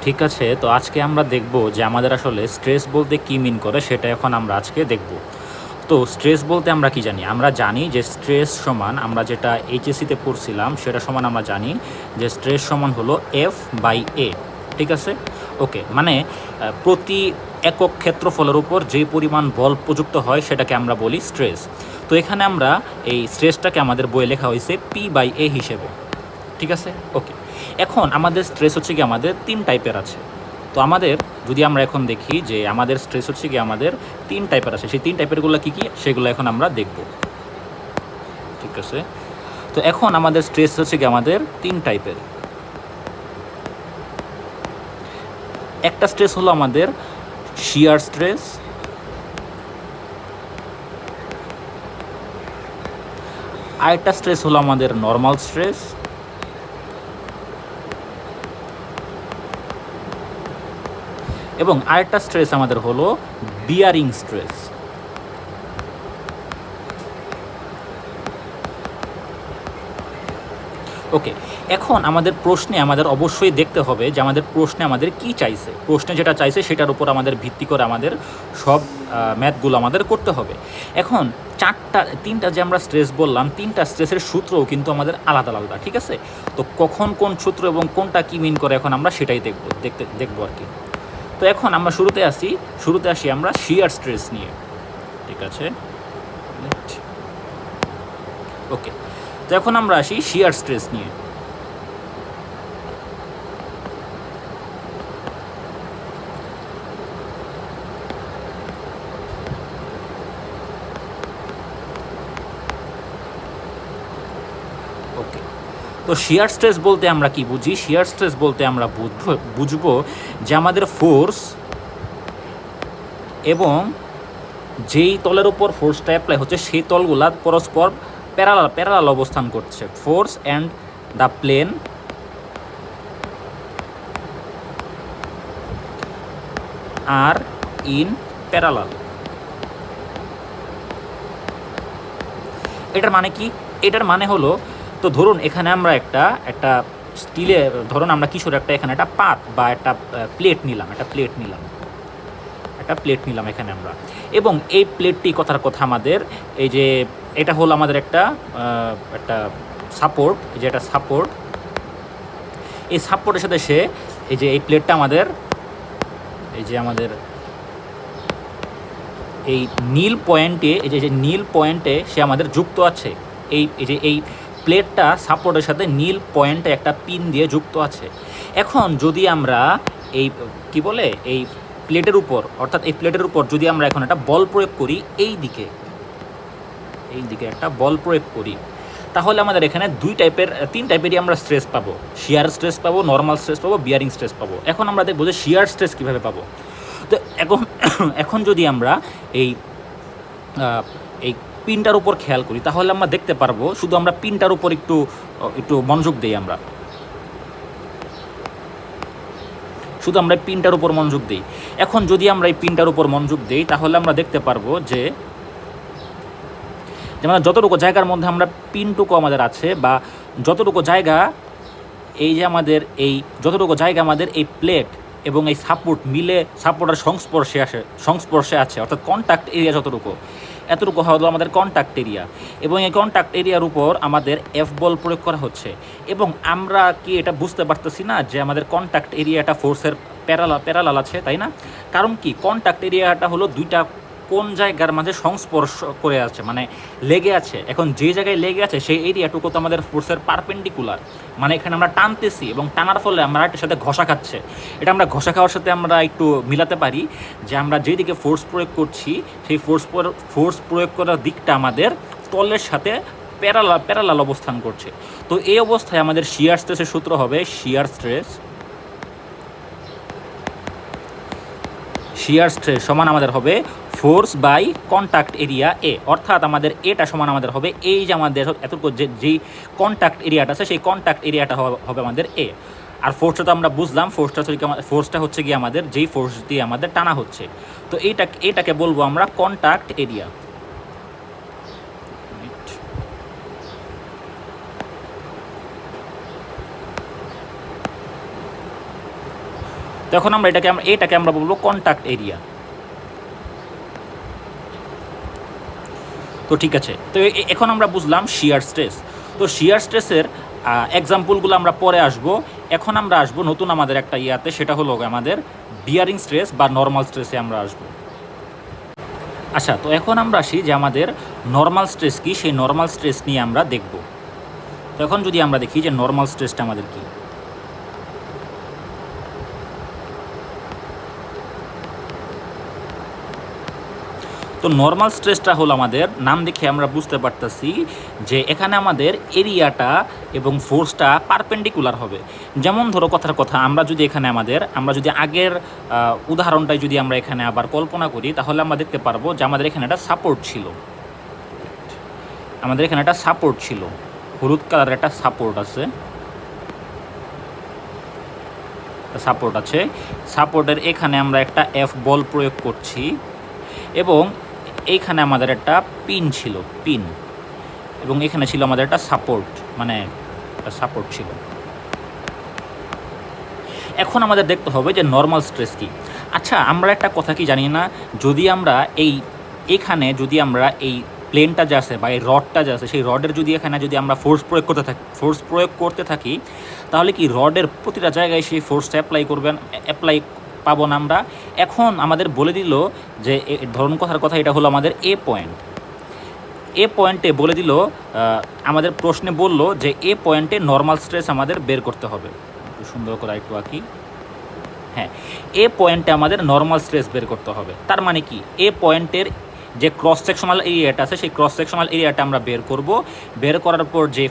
ঠিক আছে, তো আজকে আমরা দেখব যে আমাদের আসলে স্ট্রেস বলতে কী মিন করে সেটা এখন আমরা আজকে দেখব। তো স্ট্রেস বলতে আমরা কি জানি? আমরা জানি যে স্ট্রেস সমান, আমরা যেটা এইচএসসিতে পড়ছিলাম সেটা সমান আমরা জানি যে স্ট্রেস সমান হলো F/A। ঠিক আছে? ওকে, মানে প্রতি একক ক্ষেত্রফলের উপর যে পরিমাণ বল প্রযুক্ত হয় সেটাকে আমরা বলি স্ট্রেস। তো এখানে আমরা এই স্ট্রেসটাকে আমাদের বইয়ে লেখা হয়েছে P/A হিসেবে। ঠিক আছে? ওকে, এখন আমাদের স্ট্রেস হচ্ছে কি আমাদের 3 টাইপের আছে। তো আমাদের যদি আমরা এখন দেখি যে আমাদের স্ট্রেস হচ্ছে কি আমাদের 3 টাইপের আছে, সেই 3 টাইপেরগুলো কী কী সেগুলো এখন আমরা দেখব। ঠিক আছে, তো এখন আমাদের স্ট্রেস হচ্ছে কি আমাদের 3 টাইপের। একটা স্ট্রেস হলো আমাদের শিয়ার স্ট্রেস, আরেকটা স্ট্রেস হলো আমাদের নর্মাল স্ট্রেস, এবং আরেকটা স্ট্রেস আমাদের হলো বিয়ারিং স্ট্রেস। ওকে, এখন আমাদের প্রশ্নে আমাদের অবশ্যই দেখতে হবে যে আমাদের প্রশ্নে আমাদের কি চাইছে। প্রশ্নে যেটা চাইছে সেটার উপর আমাদের ভিত্তি করে আমাদের সব ম্যাথগুলো আমাদের করতে হবে। এখন তিনটা যে আমরা স্ট্রেস বললাম, 3টা স্ট্রেসের সূত্রও কিন্তু আমাদের আলাদা আলাদা। ঠিক আছে, তো কখন কোন সূত্র এবং কোনটা কী মিন করে এখন আমরা সেটাই দেখবো আর কি। তো এখন আমরা শুরুতে আসি আমরা শিয়ার স্ট্রেস নিয়ে। ঠিক আছে, ওকে, তো এখন আমরা আসি শিয়ার স্ট্রেস নিয়ে। ওকে, তো শিয়ার স্ট্রেস বলতে আমরা কি বুঝি? শিয়ার স্ট্রেস বলতে আমরা বুঝবো যে আমাদের ফোর্স এবং যেই তলের উপর ফোর্সটা অ্যাপ্লাই হচ্ছে সেই তলগুলা পরস্পর প্যারালাল অবস্থান করছে। Force and the plane are in parallel. এটার মানে কি? এটার মানে হলো, তো ধরুন এখানে আমরা একটা স্টিলে, ধরুন আমরা কিশোর এখানে একটা পাত বা একটা প্লেট নিলাম এখানে আমরা, এবং এই প্লেটটি কথার কথা আমাদের এই যে এটা হলো আমাদের একটা সাপোর্ট, এই যে একটা সাপোর্ট, এই সাপোর্টের সাথে সে এই যে এই প্লেটটা আমাদের এই যে আমাদের এই নীল পয়েন্টে, এই যে নীল পয়েন্টে সে আমাদের যুক্ত আছে। এই প্লেটটা সাপোর্টের সাথে নীল পয়েন্টে একটা পিন দিয়ে যুক্ত আছে। এখন যদি আমরা এই কি বলে এই প্লেটের উপর, অর্থাৎ এই প্লেটের উপর যদি আমরা এখন একটা বল প্রয়োগ করি, এই দিকে একটা বল প্রয়োগ করি, তাহলে আমাদের এখানে 3 টাইপেরই আমরা স্ট্রেস পাবো। শিয়ার স্ট্রেস পাবো, নর্মাল স্ট্রেস পাবো, বিয়ারিং স্ট্রেস পাবো। এখন আমরা দেখবো যে শিয়ার স্ট্রেস কীভাবে পাবো। তো এখন যদি আমরা এই পিনটার উপর খেয়াল করি, তাহলে আমরা দেখতে পারবো, শুধু আমরা পিনটার উপর একটু মনোযোগ দিই, শুধু আমরা পিনটার উপর মনোযোগ দিই। এখন যদি আমরা এই পিনটার উপর মনোযোগ দিই, তাহলে আমরা দেখতে পারবো যে যেমন যতটুকু জায়গার মধ্যে আমরা পিনটুকু আমাদের আছে, বা যতটুকু জায়গা এই যে আমাদের যতটুকু জায়গা আমাদের এই প্লেট এবং এই সাপোর্ট মিলে সাপোর্টের সংস্পর্শে আছে, অর্থাৎ কন্ট্যাক্ট এরিয়া এতটুকু হলো আমাদের কন্ট্যাক্ট এরিয়া, এবং এই কন্ট্যাক্ট এরিয়ার উপর আমাদের এফ বল প্রয়োগ করা হচ্ছে। এবং আমরা কি এটা বুঝতে পারতেছি না যে আমাদের কন্ট্যাক্ট এরিয়াটা ফোর্সের প্যারালাল আছে, তাই না? কারণ কি, কন্ট্যাক্ট এরিয়াটা হলো দুইটা কোন জায়গার মাঝে সংস্পর্শ করে আছে, মানে লেগে আছে। এখন যে জায়গায় লেগে আছে সেই এরিয়াটুকু তো আমাদের ফোর্সের পারপেন্ডিকুলার, মানে এখানে আমরা টানতেছি এবং টানার ফলে আমরা এটার সাথে ঘষা খাচ্ছে। এটা আমরা ঘষা খাওয়ার সাথে আমরা একটু মিলাতে পারি যে আমরা যেদিকে ফোর্স প্রয়োগ করছি সেই ফোর্স প্রয়োগ করার দিকটা আমাদের তলের সাথে প্যারালাল অবস্থান করছে। তো এই অবস্থায় আমাদের শিয়ার স্ট্রেসের সূত্র হবে শিয়ার স্ট্রেস সমান আমাদের হবে ফোর্স বাই কন্ট্যাক্ট এরিয়া এ, অর্থাৎ আমাদের এটা সমান আমাদের হবে এই যে আমাদের এতটুকু যেই কন্ট্যাক্ট এরিয়াটা আছে সেই কন্ট্যাক্ট এরিয়াটা হবে আমাদের এ। আর ফোর্সটা তো আমরা বুঝলাম, ফোর্সটা হচ্ছে কি আমাদের যেই ফোর্স দিয়ে আমাদের টানা হচ্ছে। তো এটাকে বলবো আমরা কন্ট্যাক্ট এরিয়া। তো এখন আমরা এটাকে আমরা বলবো কন্ট্যাক্ট এরিয়া। তো ঠিক আছে, তো এখন আমরা বুঝলাম শিয়ার স্ট্রেস। তো শিয়ার স্ট্রেসের এক্সাম্পলগুলো আমরা পরে আসবো। এখন আমরা আসবো নতুন আমাদের একটা ইয়াতে, সেটা হলো আমাদের বিয়ারিং স্ট্রেস বা নর্মাল স্ট্রেসে আমরা আসবো। আচ্ছা, তো এখন আমরা আসি যে আমাদের নর্মাল স্ট্রেস কি, সেই নর্মাল স্ট্রেস নিয়ে আমরা দেখব। তো এখন যদি আমরা দেখি যে নর্মাল স্ট্রেসটা আমাদের কি, তো নর্মাল স্ট্রেসটা হলো আমাদের নাম দেখে আমরা বুঝতে পারতেছি যে এখানে আমাদের এরিয়াটা এবং ফোর্সটা পারপেন্ডিকুলার হবে। যেমন ধরো কথার কথা, আমরা যদি আগের উদাহরণটাই যদি আমরা এখানে আবার কল্পনা করি, তাহলে আমরা দেখতে পারবো যে আমাদের এখানে একটা সাপোর্ট ছিল, হলুদ কালারের একটা সাপোর্ট আছে, সাপোর্টের এখানে আমরা একটা এফ বল প্রয়োগ করছি, এবং এইখানে আমাদের একটা পিন ছিল, এবং এখানে ছিল আমাদের একটা সাপোর্ট ছিল। এখন আমাদের দেখতে হবে যে নর্মাল স্ট্রেস কি। আচ্ছা, আমরা একটা কথা কি জানি না, যদি আমরা যদি আমরা এই প্লেনটা যে আছে বা এই রডটা যে আছে, সেই রডের যদি আমরা ফোর্স প্রয়োগ করতে থাকি, তাহলে কি রডের প্রতিটা জায়গায় সেই ফোর্সটা অ্যাপ্লাই পাবো না আমরা। এখন আমাদের বলে দিল যে ধরুন কথার কথা, এটা হলো আমাদের এ পয়েন্টে বলে দিল, আমাদের প্রশ্নে বলল যে এ পয়েন্টে নর্মাল স্ট্রেস আমাদের বের করতে হবে। সুন্দর করে একটু আঁকি। হ্যাঁ, এ পয়েন্টে আমাদের নর্মাল স্ট্রেস বের করতে হবে। তার মানে কি, এ পয়েন্টের যে ক্রস সেকশনাল এরিয়াটা আছে, সেই ক্রস সেকশনাল এরিয়াটা আমরা বের করার পর যে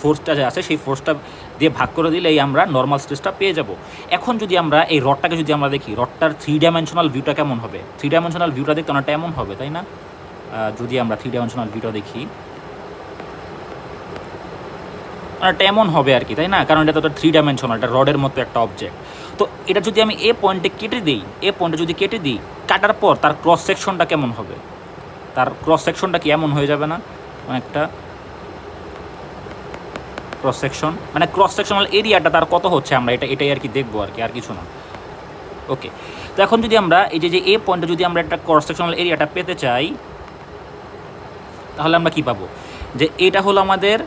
ফোর্সটা যে আছে, সেই ফোর্সটা দিয়ে ভাগ করে দিলেই আমরা নর্মাল স্ট্রেসটা পেয়ে যাব। এখন যদি আমরা এই রডটাকে যদি আমরা দেখি, রডটার 3 ডাইমেনশনাল ভিউটা কেমন হবে? 3 ডাইমেনশনাল ভিউটা দেখতে অনেকটা এমন হবে, তাই না? যদি আমরা 3 ডাইমেনশনাল ভিউটা দেখি, অনেকটা এমন হবে আর কি, তাই না? কারণ এটা তো 3 ডাইমেনশনাল, এটা রডের মতো একটা অবজেক্ট। তো এটা যদি আমি এ পয়েন্টে কেটে দিই, কাটার পর তার ক্রস সেকশনটা কেমন হবে? তার ক্রস সেকশনটা কি এমন হয়ে যাবে না? অনেকটা ক্রস সেকশনাল এরিয়াটা তার কত হচ্ছে, আমরা এটাই আর কি দেখবো আর কি, আর কিছু না। ওকে, তো এখন যদি আমরা এই যে এ পয়েন্টে যদি আমরা একটা ক্রস সেকশনাল এরিয়াটা পেতে চাই, তাহলে আমরা কি পাবো? যে এটা হলো আমাদের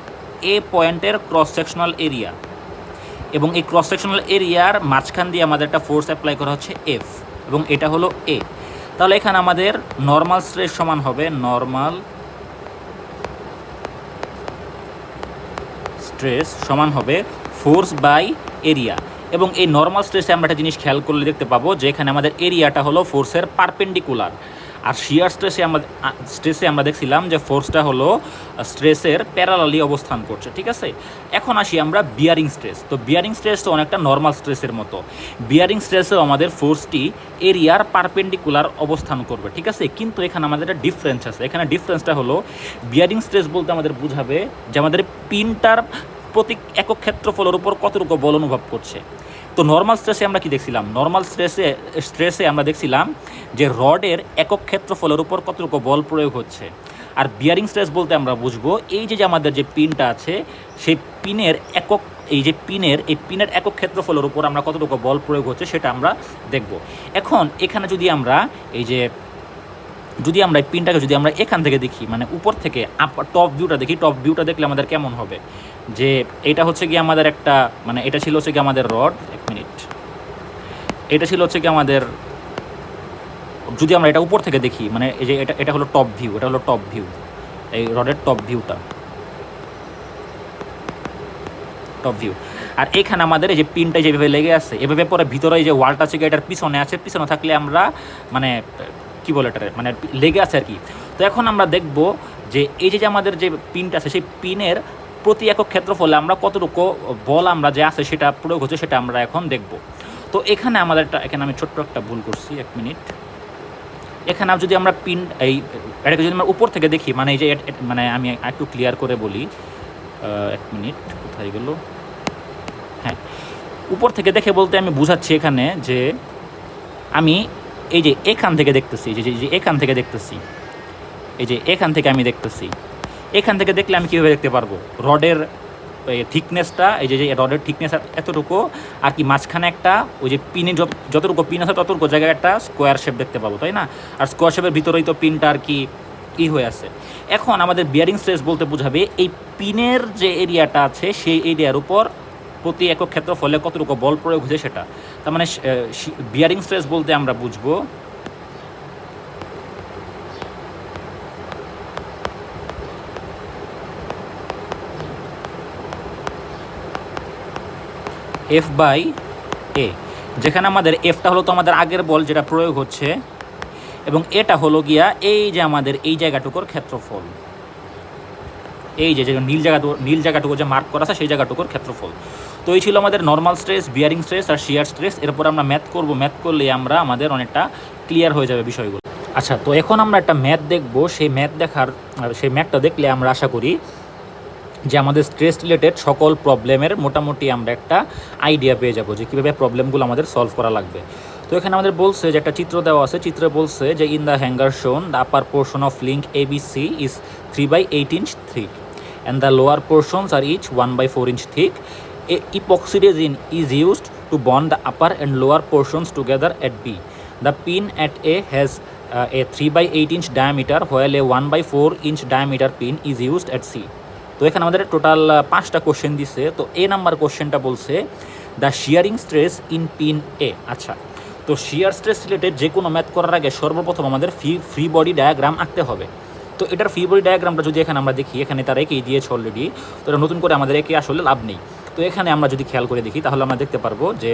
এ পয়েন্টের ক্রস সেকশনাল এরিয়া, এবং এই ক্রস সেকশনাল এরিয়ার মাঝখান দিয়ে আমাদের একটা ফোর্স অ্যাপ্লাই করা হচ্ছে এফ, এবং এটা হলো এ। তাহলে এখানে আমাদের নর্মাল স্ট্রেস সমান হবে ফোর্স বাই এরিয়া। এবং এই নর্মাল স্ট্রেসে আমরা একটা জিনিস খেয়াল করলে দেখতে পাবো যে এখানে আমাদের এরিয়াটা হলো ফোর্সের পারপেন্ডিকুলার, আর শিয়ার স্ট্রেসে আমরা দেখছিলাম যে ফোর্সটা হলো স্ট্রেসের প্যারালালি অবস্থান করছে। ঠিক আছে, এখন আসি আমরা বিয়ারিং স্ট্রেস। তো বিয়ারিং স্ট্রেস তো অনেকটা নর্মাল স্ট্রেসের মতো। বিয়ারিং স্ট্রেসেও আমাদের ফোর্সটি এরিয়ার পারপেন্ডিকুলার অবস্থান করবে। ঠিক আছে, কিন্তু এখানে আমাদের একটা ডিফারেন্স আছে। এখানে ডিফারেন্সটা হলো, বিয়ারিং স্ট্রেস বলতে আমাদের বোঝাবে যে আমাদের পিনটার প্রতি একক ক্ষেত্রফলের উপর কতটুকু বল অনুভব করছে। তো নর্মাল স্ট্রেসে আমরা কি দেখছিলাম? নর্মাল স্ট্রেসে আমরা দেখছিলাম যে রডের একক ক্ষেত্রফলের উপর কতটুকু বল প্রয়োগ হচ্ছে। আর বিয়ারিং স্ট্রেস বলতে আমরা বুঝবো এই যে আমাদের যে পিনটা আছে, সেই পিনের একক ক্ষেত্রফলের উপর আমরা কতটুকু বল প্রয়োগ হচ্ছে সেটা আমরা দেখব। এখন এখানে যদি আমরা এই পিনটাকে যদি আমরা এখান থেকে দেখি, মানে উপর থেকে টপ ভিউটা দেখলে আমাদের কেমন হবে? যে এটা হচ্ছে কি আমাদের একটা, মানে এটা ছিল হচ্ছে কি আমাদের রড, এটা ছিল হচ্ছে কি আমাদের, যদি আমরা এটা উপর থেকে দেখি, মানে এই যে এটা হলো টপ ভিউ, এই রডের টপ ভিউ। আর এখানে আমাদের এই যে পিনটা যেভাবে লেগে আছে, এভাবে পরে ভিতরে এই যে ওয়ালটা আছে এটার পিছনে থাকলে আমরা মানে কি বলে এটা, মানে লেগে আছে আর কি। তো এখন আমরা দেখব যে এই যে আমাদের যে পিনটা আছে, সেই পিনের প্রতি একক ক্ষেত্রফলে আমরা কতটুকু বল আমরা যে আছে সেটা প্রয়োগ হচ্ছে, সেটা আমরা এখন দেখব। তো এখানে এখানে আমি ছোট্ট একটা ভুল করছি, এখানে যদি আমরা এটাকে যদি আমরা উপর থেকে দেখি, মানে এই যে মানে আমি একটু ক্লিয়ার করে বলি, কোথায় গেল? হ্যাঁ, উপর থেকে দেখে বলতে আমি বুঝাচ্ছি এখানে যে আমি এই যে এখান থেকে দেখতেছি, এখান থেকে দেখলে আমি কীভাবে দেখতে পারবো? রডের থিকনেসটা, এই যে রডের থিকনেস এতটুকু, আর কি মাঝখানে একটা ওই যে পিনে যতটুকু পিন আছে ততটুকু জায়গায় একটা স্কোয়ার শেপ দেখতে পাবো, তাই না? আর স্কোয়ার শেপের ভিতরেই তো পিনটা আর কি হয়ে আছে। এখন আমাদের বিয়ারিং স্ট্রেস বলতে বোঝাবে এই পিনের যে এরিয়াটা আছে সেই এরিয়ার উপর প্রতি একক ক্ষেত্রফলে কতটুকু বল প্রয়োগ হয়েছে সেটা। তার মানে বিয়ারিং স্ট্রেস বলতে আমরা বুঝবো এফ বাই এ, যেখানে আমাদের এফটা হলো তো আমাদের আগের বল যেটা প্রয়োগ হচ্ছে, এবং এটা হলো গিয়া এই যে আমাদের এই জায়গাটুকুর ক্ষেত্রফল, এই যে নীল জায়গাটুকু যে মার্ক করা আছে সেই জায়গাটুকুর ক্ষেত্রফল। তো এই ছিল আমাদের নর্মাল স্ট্রেস, বিয়ারিং স্ট্রেস আর শিয়ার স্ট্রেস। এরপর আমরা ম্যাথ করব, ম্যাথ করলে আমরা আমাদের অনেকটা ক্লিয়ার হয়ে যাবে বিষয়গুলো। আচ্ছা, তো এখন আমরা একটা ম্যাথ দেখব। সেই ম্যাথটা দেখলে আমরা আশা করি যে আমাদের স্ট্রেস রিলেটেড সকল প্রবলেমের মোটামুটি আমরা একটা আইডিয়া পেয়ে যাবো যে কীভাবে প্রবলেমগুলো আমাদের সলভ করা লাগবে। তো এখানে আমাদের বলছে যে একটা চিত্র দেওয়া আছে, চিত্রে বলছে যে ইন দ্য হ্যাঙ্গার শোন the upper portion of link ABC is 3/8 inch thick and the lower portions are each 1/4 inch thick. Epoxy resin is used to bond the upper and lower portions together at B. The pin at A has a 3/8 inch diameter while a 1/4 inch diameter pin is used at C. তো এখানে আমাদের total 5টা question দিছে। তো এ number কোশ্চেনটা বলছে the shearing stress in pin A. আচ্ছা, তো শিয়ার স্ট্রেস রিলেটেড যে কোনো ম্যাথ করার আগে সর্বপ্রথম আমাদের ফ্রি বডি ডায়াগ্রাম আঁকতে হবে। তো এটার ফ্রি বডি ডায়াগ্রামটা যদি এখানে আমরা দেখি, এখানে তার একেই দিয়েছে অলরেডি, তো এটা নতুন করে আমাদের একে আসলে লাভ নেই। তো এখানে আমরা যদি খেয়াল করে দেখি তাহলে আমরা দেখতে পারবো যে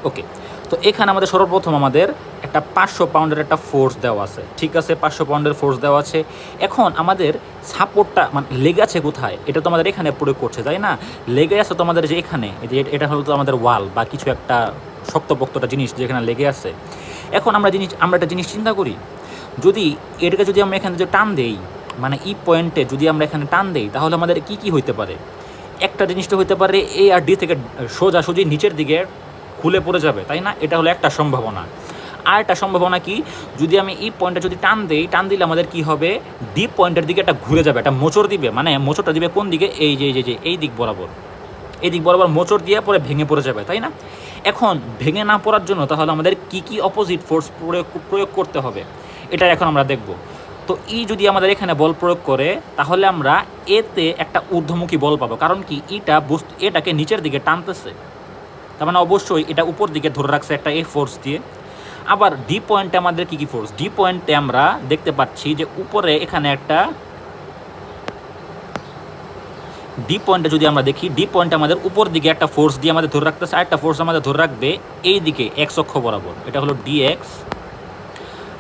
ওকে, তো এখানে আমাদের সর্বপ্রথম আমাদের একটা 500 পাউন্ডের একটা ফোর্স দেওয়া আছে, ঠিক আছে, 500 পাউন্ডের ফোর্স দেওয়া আছে। এখন আমাদের সাপোর্টটা মানে লেগে আছে কোথায়, এটা তো আমাদের এখানে প্রয়োগ করছে, তাই না? লেগে আছে তো আমাদের যে এখানে, এটা হলো তো আমাদের ওয়াল বা কিছু একটা শক্তপোক্তটা জিনিস যেখানে লেগে আছে। এখন আমরা একটা জিনিস চিন্তা করি, যদি এটাকে যদি আমরা এখানে টান দেই, মানে ই পয়েন্টে যদি আমরা এখানে টান দেই, তাহলে আমাদের কি হইতে পারে? একটা জিনিসটা হইতে পারে এ আর ডি থেকে সোজাসুজি নিচের দিকে খুলে পড়ে যাবে, তাই না? এটা হলো একটা সম্ভাবনা। আর একটা সম্ভাবনা কি, যদি আমি ই পয়েন্টে যদি টান দিলে আমাদের কি হবে, ডি পয়েন্টের দিকে একটা ঘুরে যাবে, একটা মোচড় দিবে। মানে মোচড়টা দিবে কোন দিকে? এই যে এই দিক বরাবর মোচড় দিয়ে পরে ভেঙে পড়ে যাবে, তাই না? এখন ভেঙে না পড়ার জন্য তাহলে আমাদের কি অপোজিট ফোর্স প্রয়োগ করতে হবে, এটা এখন আমরা দেখব। তো যদি আমাদের এখানে বল প্রয়োগ করে, তাহলে আমরা এতে একটা ঊর্ধ্বমুখী বল পাবো। কারণ কি, এটাকে নিচের দিকে টানতেছে, তার মানে অবশ্যই এটা উপর দিকে ধরে রাখছে একটা এ ফোর্স দিয়ে। আবার ডি পয়েন্টে আমাদের কি ফোর্স? ডি পয়েন্টে আমরা দেখতে পাচ্ছি যে উপরে এখানে একটা ডি পয়েন্টে যদি আমরা দেখি, ডি পয়েন্টে আমাদের উপর দিকে একটা ফোর্স দিয়ে আমাদের ধরে রাখতেছে, আর একটা ফোর্স আমাদের ধরে রাখবে এই দিকে এক্স অক্ষ বরাবর, এটা হলো ডিএক্স,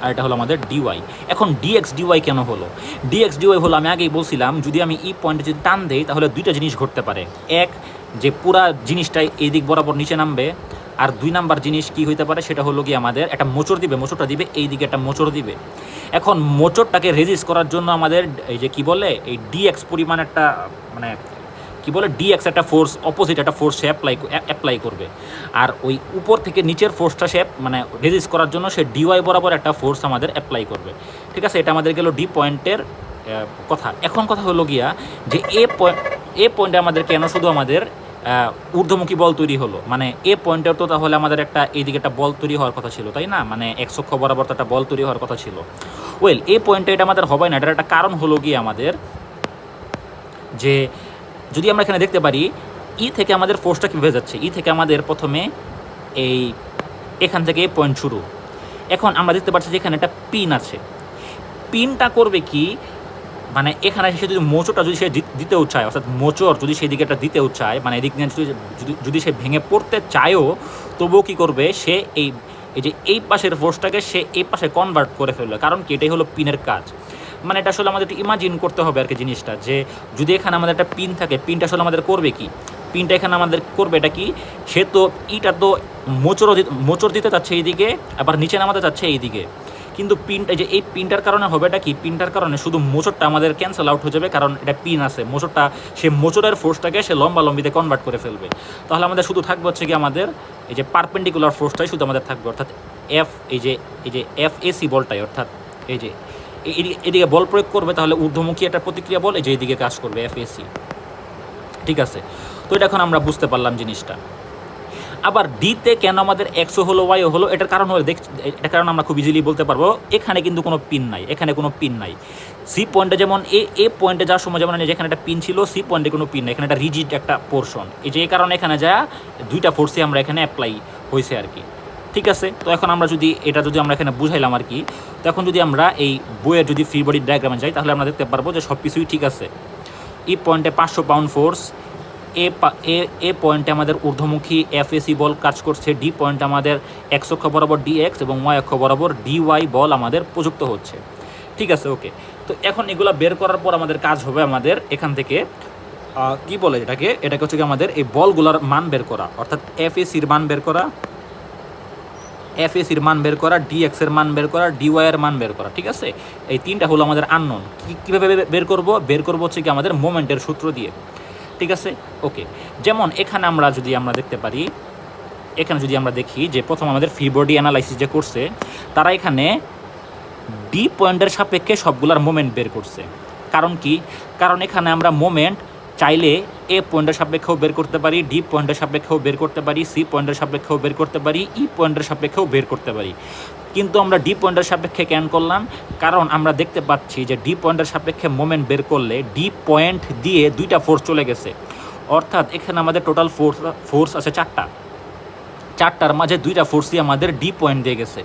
আর এটা হলো আমাদের ডিওয়াই। এখন ডিএক্স ডিওয়াই কেন হলো? ডিএক্স ডিওয়াই হলো, আমি আগেই বলছিলাম, যদি আমি ই পয়েন্টে যদি টান দেই তাহলে দুইটা জিনিস ঘটতে পারে। এক, যে পুরা জিনিসটাই এই দিক বরাবর নিচে নামবে। আর 2 নাম্বার জিনিস কি হইতে পারে, সেটা হলো কি আমাদের একটা মোচড় দিবে, মোচড়টা দিবে এই দিকে একটা মোচড় দিবে। এখন মোচড়টাকে রেজিস্ট করার জন্য আমাদের এই যে কি বলে, এই ডিএক্স পরিমাণ একটা মানে কি বলে, ডিএক্স একটা ফোর্স, অপোজিট একটা ফোর্স সে অ্যাপ্লাই করবে। আর ওই উপর থেকে নিচের ফোর্সটা সে মানে রেজিস্ট করার জন্য সে ডিওয়াই বরাবর একটা ফোর্স আমাদের অ্যাপ্লাই করবে, ঠিক আছে? এটা আমাদের গেল ডি পয়েন্টের কথা। এখন কথা হলো গিয়া যে এ পয়েন্টে আমাদের কেন শুধু আমাদের ঊর্ধ্বমুখী বল তৈরি হলো, মানে এ পয়েন্টের তো তাহলে আমাদের একটা এইদিকে একটা বল তৈরি হওয়ার কথা ছিল, তাই না? মানে এক্স অক্ষ বরাবর তো একটা বল তৈরি হওয়ার কথা ছিল। এ পয়েন্টে এটা আমাদের হবে না। এটার একটা কারণ হলো গিয়ে আমাদের যে যদি আমরা এখানে দেখতে পারি ই থেকে আমাদের ফোর্সটা কীভাবে যাচ্ছে, ই থেকে আমাদের প্রথমে এখান থেকে পয়েন্ট শুরু। এখন আমরা দেখতে পাচ্ছি যে এখানে একটা পিন আছে, পিনটা করবে কি, মানে এখানে সে যদি মোচড়টা যদি সে দিতেও চায়, অর্থাৎ মোচড় যদি সেই দিকে একটা দিতেও চায়, মানে এদিক নিয়ে যদি সে ভেঙে পড়তে চায়ও, তবুও কী করবে, সে এই পাশের ফোর্সটাকে সে এই পাশে কনভার্ট করে ফেলবে। কারণ কি, এটাই হলো পিনের কাজ। মানে এটা আসলে আমাদের একটু ইমাজিন করতে হবে আর কি জিনিসটা, যে যদি এখানে আমাদের একটা পিন থাকে, পিনটা আসলে আমাদের করবে কি, পিনটা এখানে আমাদের করবে এটা কি, সে তো ইটা তো মোচড় দিতে চাচ্ছে এইদিকে, আবার নিচে নামাতে চাচ্ছে এইদিকে। কিন্তু পিনটা যে এই পিনটার কারণে হবে এটা কি, পিনটার কারণে শুধু মোচড়টা আমাদের ক্যান্সেল আউট হয়ে যাবে, কারণ এটা পিন আছে, মোচড়টা সে মোচড়ের ফোর্সটাকে সে লম্বিতে কনভার্ট করে ফেলবে। তাহলে আমাদের শুধু থাকবে হচ্ছে কি আমাদের এই যে পারপেন্ডিকুলার ফোর্সটাই শুধু আমাদের থাকবে, অর্থাৎ এই যে এফ এসি বলটাই, অর্থাৎ এই যে এদিকে বল প্রয়োগ করবে, তাহলে ঊর্ধ্বমুখী একটা প্রতিক্রিয়া বল এই যে এইদিকে কাজ করবে এফ এসি। ঠিক আছে, তো এটা এখন আমরা বুঝতে পারলাম জিনিসটা। আবার ডিতে কেন আমাদের এক্সও হলো ওয়াইও হলো, এটার কারণ হলো এটার কারণ আমরা খুব ইজিলি বলতে পারবো, এখানে কিন্তু কোনো পিন নাই, এখানে কোনো পিন নাই। সি পয়েন্টে যেমন এ পয়েন্টে যাওয়ার সময় যেমন যেখানে একটা পিন ছিল, সি পয়েন্টে কোনো পিন নেই, এখানে একটা রিজিড একটা পোর্শন, এই কারণে এখানে যা দুইটা ফোর্সই আমরা এখানে অ্যাপ্লাই হয়েছে আর কি। ঠিক আছে, তো এখন আমরা যদি আমরা এখানে বুঝাইলাম আর কি, তো এখন যদি আমরা এই বইয়ের যদি ফ্রি বডি ডায়াগ্রামে যাই তাহলে আমরা দেখতে পারবো যে সব কিছুই ঠিক আছে। ই পয়েন্টে 500 পাউন্ড ফোর্স, এ পয়েন্টে আমাদের ঊর্ধ্বমুখী এফএসি বল কাজ করছে, ডি পয়েন্টে আমাদের এক্স অক্ষ বরাবর ডিএক্স এবং ওয়াই অক্ষ বরাবর ডিওয়াই বল আমাদের প্রযুক্ত হচ্ছে। ঠিক আছে, ওকে। তো এখন এগুলো বের করার পর আমাদের কাজ হবে আমাদের এখান থেকে কি বলে এটাকে হচ্ছে কি আমাদের এই বলগুলোর মান বের করা, অর্থাৎ এফএসির মান বের করা, এফএসির মান বের করা, ডিএক্সের মান বের করা, ডিওয়াইয়ের মান বের করা। ঠিক আছে, এই তিনটা হলো আমাদের আননোন। কীভাবে বের করবো হচ্ছে কি আমাদের মোমেন্টের সূত্র দিয়ে। ঠিক আছে, ওকে। যেমন এখানে আমরা দেখতে পারি, এখানে যদি আমরা দেখি যে প্রথম আমাদের ফ্রি বডি অ্যানালাইসিস যে করছে তারা এখানে ডি পয়েন্টের সাপেক্ষে সবগুলার মোমেন্ট বের করছে। কারণ কি? কারণ এখানে আমরা মোমেন্ট চাইলে এ পয়েন্টের সাপেক্ষেও বের করতে পারি, ডি পয়েন্টের সাপেক্ষেও বের করতে পারি, সি পয়েন্টের সাপেক্ষেও বের করতে পারি, ই পয়েন্টের সাপেক্ষেও বের করতে পারি। কিন্তু আমরা ডি পয়েন্টের সাপেক্ষে কেন করলাম? কারণ আমরা দেখতে পাচ্ছি যে ডি পয়েন্টের সাপেক্ষে মোমেন্ট বের করলে ডি পয়েন্ট দিয়ে দুইটা ফোর্স চলে গেছে, অর্থাৎ এখানে আমাদের টোটাল ফোর্স আছে চারটার মাঝে দুইটা ফোর্সই আমাদের ডি পয়েন্ট দিয়ে গেছে।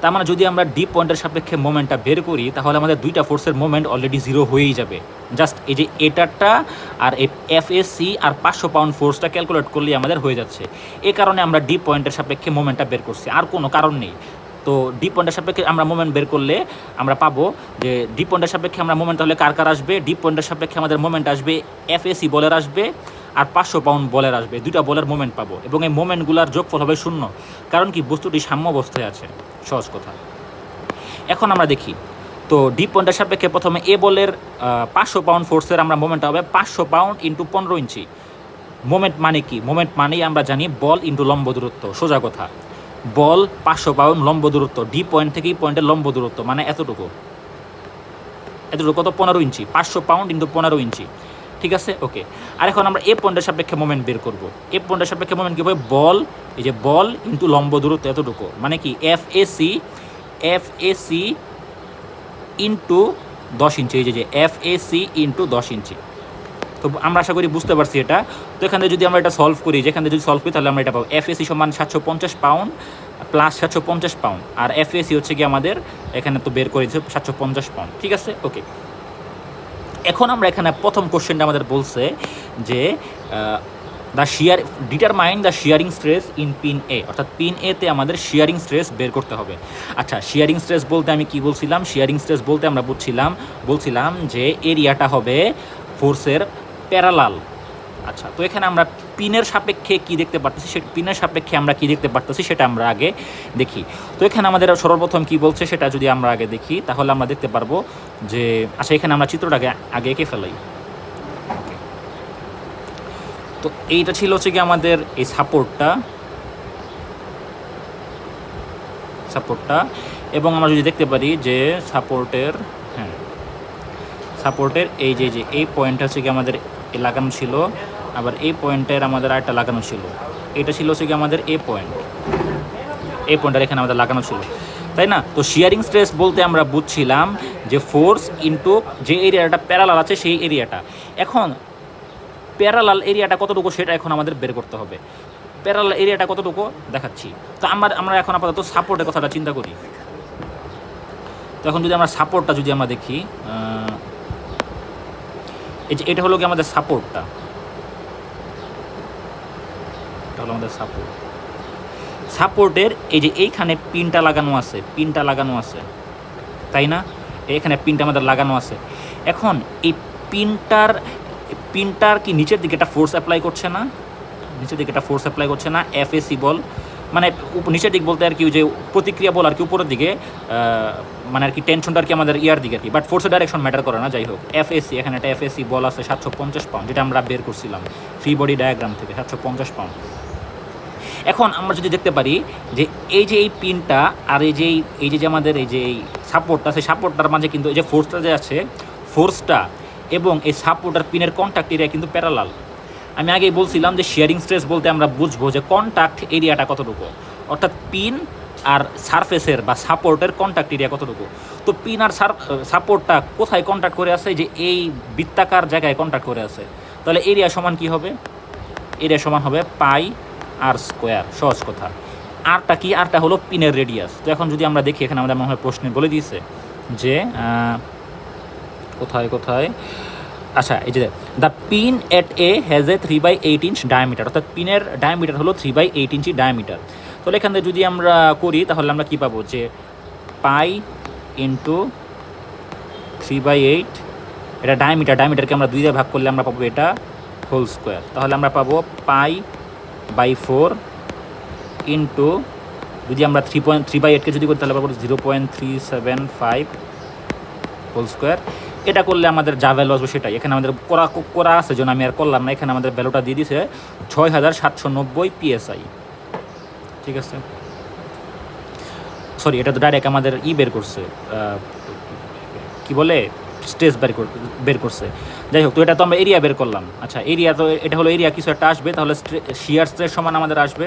তার মানে যদি আমরা ডি পয়েন্টের সাপেক্ষে মোমেন্টটা বের করি তাহলে আমাদের দুইটা ফোর্সের মোমেন্ট অলরেডি জিরো হয়েই যাবে। জাস্ট এই যে এটারটা আর এই এফএসি আর 500 পাউন্ড ফোর্সটা ক্যালকুলেট করলেই আমাদের হয়ে যাচ্ছে। এ কারণে আমরা ডি পয়েন্টের সাপেক্ষে মোমেন্টটা বের করছি, আর কোনো কারণ নেই। তো ডি পয়েন্টের সাপেক্ষে আমরা মোমেন্ট বের করলে আমরা পাবো যে ডি পয়েন্টের সাপেক্ষে আমরা মোমেন্ট তাহলে কার আসবে, ডি পয়েন্টের সাপেক্ষে আমাদের মোমেন্ট আসবে এফএসি বলের আসবে আর 500 পাউন্ড বলের আসবে, দুইটা বলের মোমেন্ট পাবো এবং এই মোমেন্টগুলোর যোগফল হবে 0। কারণ কি? বস্তুটি সাম্য অবস্থায় আছে, সহজ কথা। এখন আমরা দেখি, তো ডি পয়েন্টের সাপেক্ষে প্রথমে এ বলের 500 পাউন্ড ফোর্সের আমরা মোমেন্ট হবে 500 পাউন্ড ইন্টু 15 ইঞ্চি। মোমেন্ট মানে কি? মোমেন্ট মানেই আমরা জানি বল ইন্টু লম্ব দূরত্ব, সোজা কথা। বল 500 পাউন্ড, লম্ব দূরত্ব ডি পয়েন্ট থেকে পয়েন্টের লম্ব দূরত্ব মানে এতটুকু কত? 15 ইঞ্চি। 500 পাউন্ড ইন্টু 15 ইঞ্চি। ঠিক আছে, ওকে। আর এখন আমরা এ পয়েন্টের সাপেক্ষে মোমেন্ট বের করব। এ পয়েন্টের সাপেক্ষে মোমেন্ট কী হবে? বল, এই যে বল ইন্টু লম্ব দূরত্ব এতটুকু মানে কি এফএসি ইন্টু 10 ইঞ্চি, এই যে এফএসি ইন্টু 10 ইঞ্চি। তো আমরা আশা করি বুঝতে পারছি এটা। তো এখানে যদি আমরা এটা সলভ করি, তাহলে আমরা এটা পাবো এফএসি সমান 750 পাউন্ড প্লাস 750 পাউন্ড, আর এফএসি হচ্ছে কি আমাদের এখানে তো বের করেছে 750 পাউন্ড। ঠিক আছে, ওকে। এখন আমরা এখানে প্রথম কোশ্চেনটা আমাদের বলছে যে determine the shearing stress in pin A, অর্থাৎ পিন এতে আমাদের শিয়ারিং স্ট্রেস বের করতে হবে। আচ্ছা, শিয়ারিং স্ট্রেস বলতে আমি কি বলছিলাম? শিয়ারিং স্ট্রেস বলতে আমরা বলছিলাম যে এরিয়াটা হবে ফোর্সের প্যারালাল। আচ্ছা, তো এখানে আমরা পিনের সাপেক্ষে কি দেখতে পারতেছি, সেটা আমরা আগে দেখি। তো এখানে আমাদের সর্বপ্রথম কি বলছে সেটা যদি আমরা আগে দেখি তাহলে আমরা দেখতে পারবো যে, আচ্ছা এখানে আমরা চিত্রটাকে আগে এঁকে ফেলাই। তো এইটা ছিল হচ্ছে কি আমাদের এই সাপোর্টটা, এবং আমরা যদি দেখতে পারি যে সাপোর্টের এই যে এই পয়েন্টটা হচ্ছে কি আমাদের লাগানো ছিল, আবার এই পয়েন্টের আমাদের আরেকটা লাগানো ছিল, এটা ছিল হচ্ছে কি আমাদের এই পয়েন্টটা এখানে আমাদের লাগানো ছিল, তাই না? তো শিয়ারিং স্ট্রেস বলতে আমরা বুঝছিলাম যে ফোর্স ইন্টু যে এরিয়াটা প্যারালাল আছে সেই এরিয়াটা। এখন প্যারালাল এরিয়াটা কতটুকু সেটা এখন আমাদের বের করতে হবে। প্যারালাল এরিয়াটা কতটুকু দেখাচ্ছি। তো আমরা এখন আপাতত সাপোর্টের কথাটা চিন্তা করি। তো এখন যদি আমরা সাপোর্টটা দেখি, এই যে এটা হলো কি আমাদের সাপোর্টটা, এটা হলো আমাদের সাপোর্টের এই যে এইখানে পিনটা লাগানো আছে, তাই না? এইখানে পিনটা আমাদের লাগানো আছে। এখন এই পিনটার কি নিচের দিকে একটা ফোর্স অ্যাপ্লাই করছে না? এফএসি বল মানে নিচের দিক বলতে আর কি যে প্রতিক্রিয়া বল আর কি উপরের দিকে, মানে আর কি টেনশনটা আর কি আমাদের ইয়ার দিকে আর কি, বাট ফোর্সের ডাইরেকশন ম্যাটার করে না। যাই হোক, এফএসি এখানে একটা এফএসি বল আছে 750 পাউন্ড, যেটা আমরা বের করছিলাম ফ্রি বডি ডায়াগ্রাম থেকে, 750 পাউন্ড। এখন আমরা যদি দেখতে পারি যে এই যে এই পিনটা আর এই যে আমাদের এই যে এই সাপোর্টটা, সেই সাপোর্টটার মাঝে কিন্তু এই যে ফোর্সটা যে আছে, ফোর্সটা এবং এই সাপোর্ট আর পিনের কন্ট্যাক্ট এরিয়া কিন্তু প্যারালাল। আমি আগেই বলছিলাম যে শিয়ারিং স্ট্রেস বলতে আমরা বুঝবো যে কন্ট্যাক্ট এরিয়াটা কতটুকু, অর্থাৎ পিন আর সারফেসের বা সাপোর্টের কন্ট্যাক্ট এরিয়া কতটুকু। তো পিন আর সাপোর্টটা কোথায় কন্ট্যাক্ট করে আছে, যে এই বৃত্তাকার জায়গায় কন্ট্যাক্ট করে আছে। তাহলে এরিয়া সমান কি হবে, এরিয়া সমান হবে পাই আর স্কোয়ার, সহজ কথা। আরটা কি, আরটা হলো পিনের রেডিয়াস। তো এখন যদি আমরা দেখি এখানে আমাদের মনে হয় প্রশ্নে বলে দিয়েছে যে কোথায় কোথায়, আচ্ছা এই যে the pin at A has a 3/8 inch diameter, অর্থাৎ পিনের ডায়ামিটার হলো 3/8 ইঞ্চি ডায়ামিটার। তাহলে এখান থেকে যদি আমরা করি তাহলে আমরা কী পাবো, যে পাই ইন্টু 3/8, এটা ডায়ামিটারকে আমরা 2 দিয়ে ভাগ করলে আমরা পাবো এটা হোল স্কোয়ার। তাহলে আমরা পাবো পাই/4 ইন্টু, যদি আমরা 3/8কে যদি করি তাহলে পাবো 0.375 হোল স্কোয়ার। এটা করলে আমাদের যা ভ্যালু আসবে সেটাই, এখানে আমাদের করা আছে জন্য আমি আর করলাম না, এখানে আমাদের ভ্যালুটা দিয়ে দিছে 6790 PSI। ঠিক আছে, সরি এটা তো ডাইরেক্ট আমাদের বের করছে, কি বলে স্ট্রেস বের করছে। যাই হোক, তো এটা তো আমরা এরিয়া বের করলাম। আচ্ছা এরিয়া, তো এটা হলো এরিয়া, কিছু একটা আসবে, তাহলে শিয়ার স্ট্রেস সমান আমাদের আসবে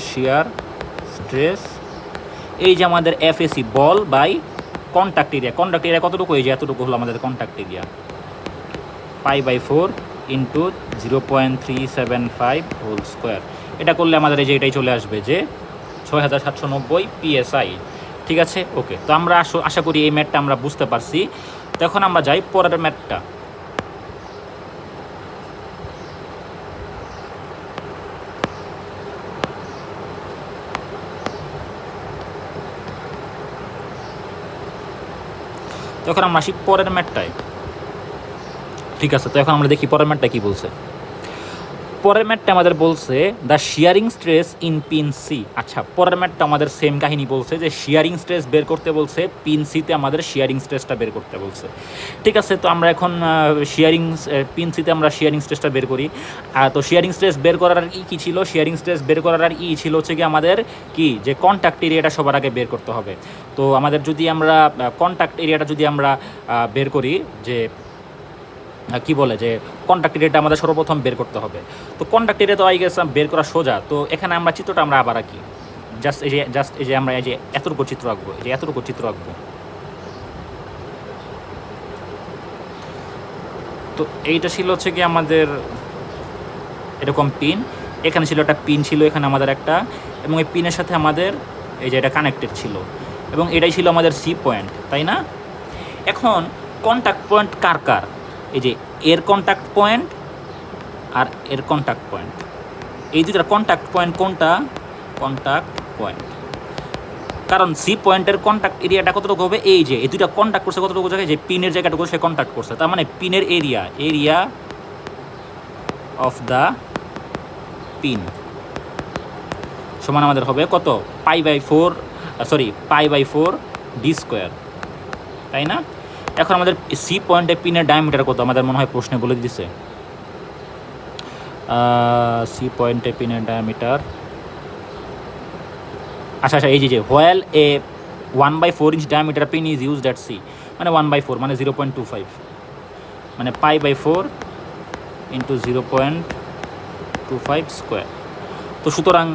শিয়ার স্ট্রেস এই যে আমাদের FAC বল বাই কন্ট্যাক্ট এরিয়া কতটুকু, এই যে এতটুকু হলো আমাদের কন্ট্যাক্ট এরিয়া, পাই/4 ইন্টু 0.375 হোল স্কোয়ার। এটা করলে আমাদের এই যে এটাই চলে আসবে যে 6790 PSI। ঠিক আছে, ওকে। তো আমরা আশা করি এই ম্যাথটা আমরা বুঝতে পারছি। তো এখন আমরা যাই পরের ম্যাথটা। তো এখন আমরা আসি পরের ম্যাথটায়। ঠিক আছে, তো এখন আমরা দেখি পরের ম্যাথটা কী বলছে। পরের ম্যাথটা আমাদের বলছে the shearing stress in pin C. আচ্ছা, পরের ম্যাথটা আমাদের সেম কাহিনী বলছে যে শিয়ারিং স্ট্রেস বের করতে বলছে, পিন সিতে আমাদের শিয়ারিং স্ট্রেসটা বের করতে বলছে। ঠিক আছে, তো আমরা এখন পিন সিতে আমরা শিয়ারিং স্ট্রেসটা বের করি। তো শিয়ারিং স্ট্রেস বের করার আর কী ছিল, শিয়ারিং স্ট্রেস বের করার আর ছিল হচ্ছে কি আমাদের কি, যে কন্ট্যাক্ট এরিয়াটা সবার আগে বের করতে হবে। তো আমাদের যদি আমরা কন্ট্যাক্ট এরিয়াটা যদি আমরা বের করি, যে কি বলে যে কন্ট্যাক্ট এরিয়াটা আমাদের সর্বপ্রথম বের করতে হবে। তো কন্ট্যাক্ট এরিয়া তো আই গেছে বের করা সোজা। তো এখানে আমরা চিত্রটা আমরা আবার আঁকি, জাস্ট এই যে আমরা এই যে এতটুকু চিত্র আঁকবো, এই যে এতটুকু চিত্র আঁকবো। তো এইটা ছিল হচ্ছে কি আমাদের এরকম পিন, এখানে ছিল একটা পিন ছিল এখানে আমাদের একটা, এবং এই পিনের সাথে আমাদের এই যে এটা কানেক্টেড ছিল, এবং এটাই ছিল আমাদের সি পয়েন্ট, তাই না? এখন কন্ট্যাক্ট পয়েন্ট কার কার, এই যে এর কন্ট্যাক্ট পয়েন্ট আর এর কন্ট্যাক্ট পয়েন্ট, এই দুটার কন্ট্যাক্ট পয়েন্ট কোনটা, কন্ট্যাক্ট পয়েন্ট। কারণ সি পয়েন্টের কন্ট্যাক্ট এরিয়াটা কতটুকু হবে, এই যে এই দুটা কন্ট্যাক্ট করছে কতটুকু জায়গায়, যে পিনের জায়গাটুকু সে কন্ট্যাক্ট করছে, তার মানে পিনের এরিয়া অফ দ্য পিন সমান আমাদের হবে কত, পাই/4 ডি স্কোয়ার, তাই না? এখন আমাদের সি পয়েন্টে পিনের ডায়ামিটার কত, আমাদের মনে হয় প্রশ্নে বলে দিছে। সি পয়েন্টে পিনের ডায়ামিটার, আচ্ছা এই যে while a 1/4 inch diameter pin is used at C, মানে 1/4 মানে 0.25, মানে পাই/4 ইন্টু 0.25 স্কোয়ার। তো সুতরাং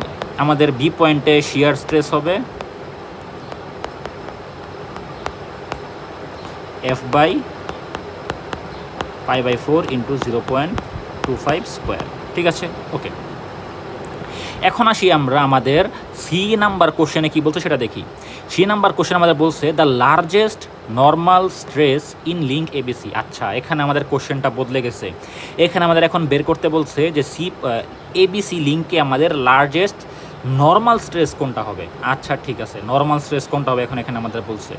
আমাদের বি পয়েন্টে শিয়ার স্ট্রেস হবে F/পাই/4 ইন্টু 0.25 স্কোয়ার। ঠিক আছে, ওকে। এখন আসি আমরা আমাদের সি নাম্বার কোশ্চেনে কী বলছে সেটা দেখি। সি নাম্বার কোশ্চেন আমাদের বলছে the largest normal stress in link ABC. আচ্ছা, এখানে আমাদের কোশ্চেনটা বদলে গেছে, এখানে আমাদের এখন বের করতে বলছে যে এবিসি লিঙ্কে আমাদের লার্জেস্ট নর্মাল স্ট্রেস কোনটা হবে। আচ্ছা ঠিক আছে, নর্মাল স্ট্রেস কোনটা হবে এখন এখানে আমাদের বলছে।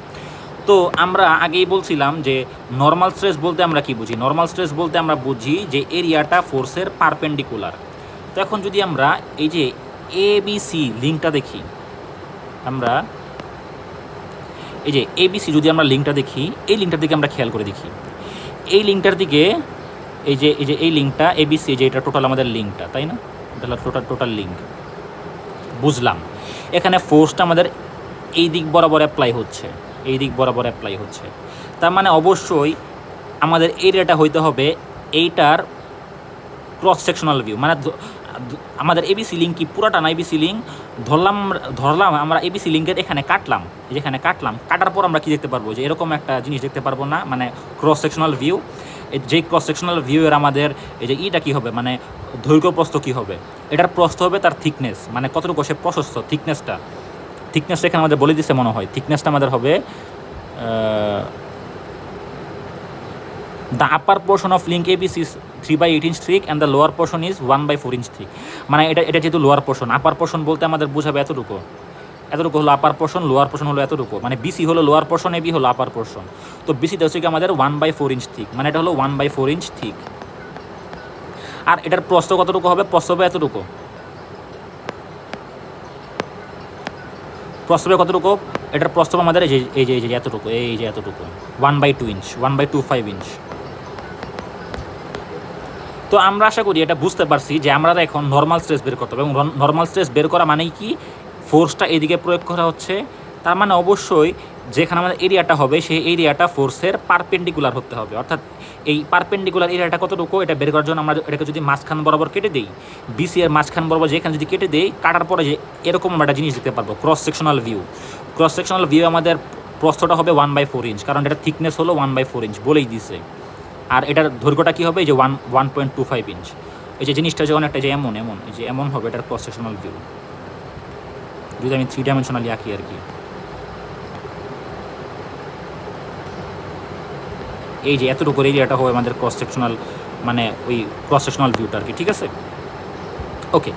তো আমরা আগেই বলছিলাম যে নর্মাল স্ট্রেস বলতে আমরা কি বুঝি, নর্মাল স্ট্রেস বলতে আমরা বুঝি যে এরিয়াটা ফোর্সের পারপেন্ডিকুলার। তো এখন যদি আমরা এই যে এবিসি লিঙ্কটা দেখি, আমরা এই যে এবিসি যদি আমরা লিঙ্কটা দেখি, এই লিঙ্কটার দিকে আমরা খেয়াল করে দেখি, এই লিঙ্কটার দিকে এই লিঙ্কটা এবিসি, যে এটা টোটাল আমাদের লিঙ্কটা, তাই না? এটা টোটাল লিঙ্ক, বুঝলাম। এখানে ফোর্সটা আমাদের এই দিক বরাবর অ্যাপ্লাই হচ্ছে, এই দিক বরাবর অ্যাপ্লাই হচ্ছে। তার মানে অবশ্যই আমাদের এরিয়াটা হইতে হবে এইটার ক্রস সেকশনাল ভিউ, মানে আমাদের এবিসি লিঙ্ক কি পুরাটা না এবিসি লিঙ্ক ধরলাম আমরা এবিসি লিঙ্কের এখানে কাটলাম, যেখানে কাটার পর আমরা কি দেখতে পারবো, যে এরকম একটা জিনিস দেখতে পারবো না, মানে ক্রস সেকশনাল ভিউ। যে ক্রস সেকশনাল ভিউয়ের আমাদের এই যে ইটা কী হবে, মানে দৈর্ঘ্য প্রস্থ কী হবে, এটার প্রস্থ হবে তার থিকনেস, মানে কতটুকু সে প্রশস্ত, থিকনেসটা এখানে আমাদের বলে দিচ্ছে মনে হয়। থিকনেসটা আমাদের হবে the upper portion of link ABC is 3/8 inch thick and the lower portion is 1/4 inch thick। মানে এটা যেহেতু লোয়ার পোর্শন, আপার পোর্শন বলতে আমাদের বোঝাবে এতটুকু হলো আপার পোর্শন, লোয়ার পোর্শন হলো এতটুকু, মানে BC হলো লোয়ার পোর্শন, AB হলো আপার পোর্শন। তো BCতে হচ্ছে কি আমাদের 1/4 inch thick, মানে এটা হলো 1/4 inch thick। আর এটার প্রস্থ কতটুকু হবে, প্রস্থ হবে এতটুকু, প্রস্থ কতটুকু, এটার প্রস্থ আমাদের এই যে এতটুকু, এই যে এতটুকু 1/2 inch, 1/25 inch। তো আমরা আশা করি এটা বুঝতে পারছি যে আমরা এখন নর্মাল স্ট্রেস বের করতে হবে, এবং নর্মাল স্ট্রেস বের করা মানেই কি, ফোর্সটা এদিকে প্রয়োগ করা হচ্ছে, তার মানে অবশ্যই যেখানে আমাদের এরিয়াটা হবে সেই এরিয়াটা ফোর্সের পারপেন্ডিকুলার হতে হবে। অর্থাৎ এই পারপেন্ডিকুলার এরিয়াটা কতটুকু এটা বের করার জন্য আমরা এটাকে যদি মাঝখান বরাবর কেটে দিই, বিসি এর মাঝখান বরাবর যেখানে যদি কেটে দিই, কাটার পরে যে এরকম আমরা একটা জিনিস দেখতে পারবো, ক্রস সেকশনাল ভিউ আমাদের প্রস্থটা হবে 1/4 ইঞ্চ, কারণ এটা থিকনেস হলো 1/4 ইঞ্চ বলেই দিছে। আর এটার দৈর্ঘ্যটা কী হবে, এই যে 1.25 ইঞ্চ। এই যে জিনিসটা যখন একটা যে এমন এই যে এমন হবে, এটার ক্রস সেকশনাল ভিউ যদি আমি 3 ডাইমেনশনালি আঁকি আর কি, এই যে এতটুকু এরিয়াটা হবে আমাদের ক্রস সেকশনাল, মানে ওই ক্রস সেকশনাল ভিউটা আর কি, ঠিক আছে। ওকে,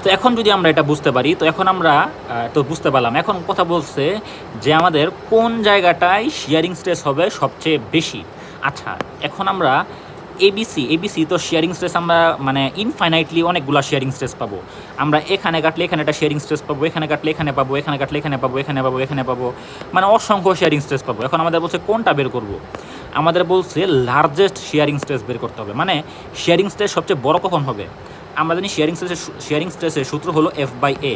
তো এখন যদি আমরা এটা বুঝতে পারি, তো এখন আমরা তো বুঝতে পারলাম। এখন কথা বলছে যে আমাদের কোন জায়গাটায় শিয়ারিং স্ট্রেস হবে সবচেয়ে বেশি। আচ্ছা, এখন আমরা এবিসি তো শেয়ারিং স্ট্রেস আমরা মানে ইনফাইনাইটলি অনেকগুলো শেয়ারিং স্ট্রেস পাবো। আমরা এখানে কাটলে এখানে একটা শেয়ারিং স্ট্রেস পাবো, এখানে কাটলে এখানে পাবো, এখানে কাটলে এখানে পাবো, এখানে পাবো, মানে অসংখ্য শেয়ারিং স্ট্রেস পাবো। এখন আমাদের বলছে কোনটা বের করব, আমাদের বলছে লার্জেস্ট শেয়ারিং স্ট্রেস বের করতে হবে। মানে শেয়ারিং স্ট্রেস সবচেয়ে বড় কখন হবে, আমরা জানি শেয়ারিং স্ট্রেসের সূত্র হলো F/A।